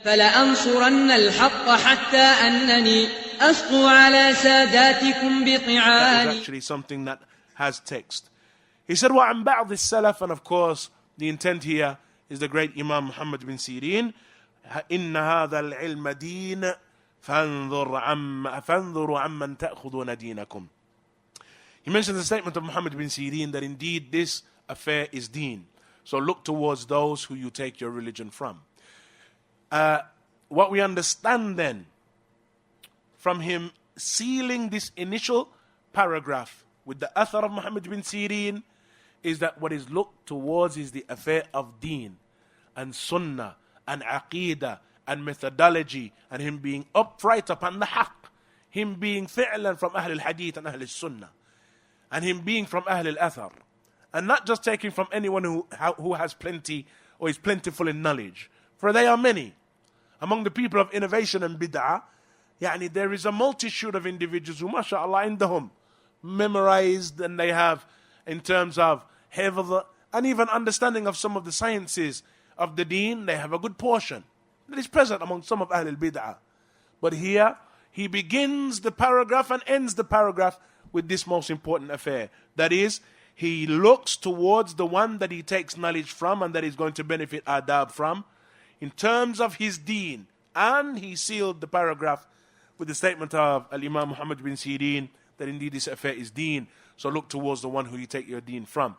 فلأنصرن الحق حتى أنني أسقو على ساداتكم بطعاني. That is actually something that has text. He said, وَعَنْ بَعْضِ السَّلَفِ, and of course, the intent here is the great Imam Muhammad bin Sirin. إِنَّ هَذَا الْعِلْمَ دِينَ فَانْظُرُوا عَمَّنْ تَأْخُذُونَ دِينَكُمْ. He mentions the statement of Muhammad bin Sirin that indeed this affair is deen. So look towards those who you take your religion from. What we understand then from him sealing this initial paragraph with the athar of Muhammad bin Sirin is that what is looked towards is the affair of deen and sunnah and aqidah and methodology, and him being upright upon the haqq, him being fi'lan from Ahl al-Hadith and Ahl al-Sunnah, and him being from Ahl al-Athar, and not just taking from anyone who has plenty or is plentiful in knowledge, for they are many. Among the people of innovation and bid'ah, there is a multitude of individuals who, mashallah, indahum, memorized, and they have, in terms of hifz and even understanding of some of the sciences of the deen, they have a good portion that is present among some of Ahl al-Bid'ah. But here, he begins the paragraph and ends the paragraph with this most important affair. That is, he looks towards the one that he takes knowledge from and that is going to benefit adab from, in terms of his deen. And he sealed the paragraph with the statement of Al-Imam Muhammad bin Sirin that indeed this affair is deen. So look towards the one who you take your deen from.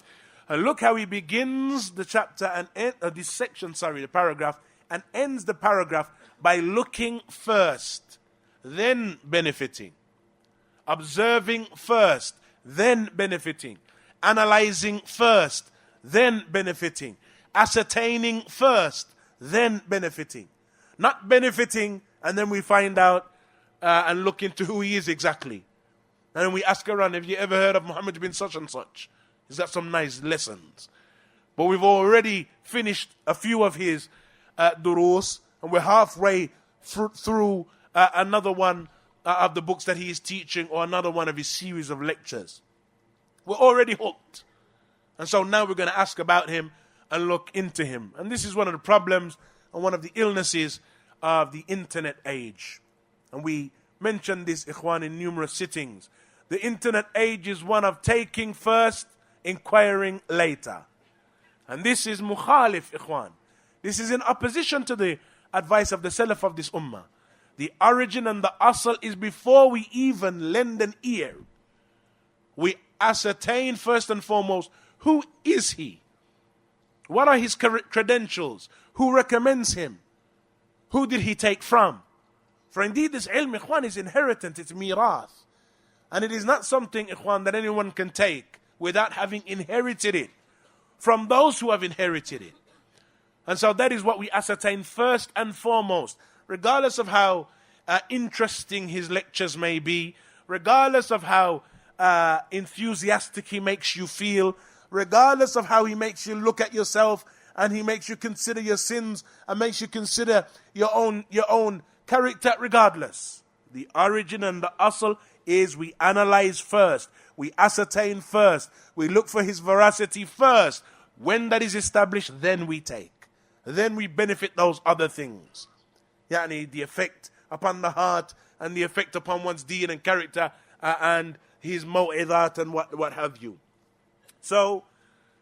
And look how he begins the chapter and this section, the paragraph, and ends the paragraph by looking first, then benefiting. Observing first, then benefiting. Analyzing first, then benefiting. Ascertaining first, then benefiting. Not benefiting, and then we find out and look into who he is exactly. And then we ask around, have you ever heard of Muhammad bin such and such? He's got some nice lessons. But we've already finished a few of his durus, and we're halfway through another one of the books that he is teaching, or another one of his series of lectures. We're already hooked. And so now we're going to ask about him and look into him. And this is one of the problems and one of the illnesses of the internet age. And we mentioned this, ikhwan, in numerous sittings. The internet age is one of taking first, inquiring later. And this is mukhalif, ikhwan. This is in opposition to the advice of the Salaf of this ummah. The origin and the asl is before we even lend an ear. We ascertain first and foremost, who is he? What are his credentials? Who recommends him? Who did he take from? For indeed this ilm, ikhwan, is inheritance, it's mirath. And it is not something, ikhwan, that anyone can take without having inherited it from those who have inherited it. And so that is what we ascertain first and foremost, regardless of how interesting his lectures may be, regardless of how enthusiastic he makes you feel, regardless of how he makes you look at yourself and he makes you consider your sins and makes you consider your own character. Regardless, the origin and the asl is we analyze first, we ascertain first, we look for his veracity first. When that is established, then we take, then we benefit those other things. The effect upon the heart and the effect upon one's deen and character and his maw'idat and what have you. So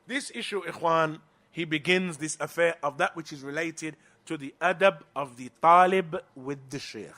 this issue, ikhwan, he begins this affair of that which is related to the adab of the talib with the shaykh.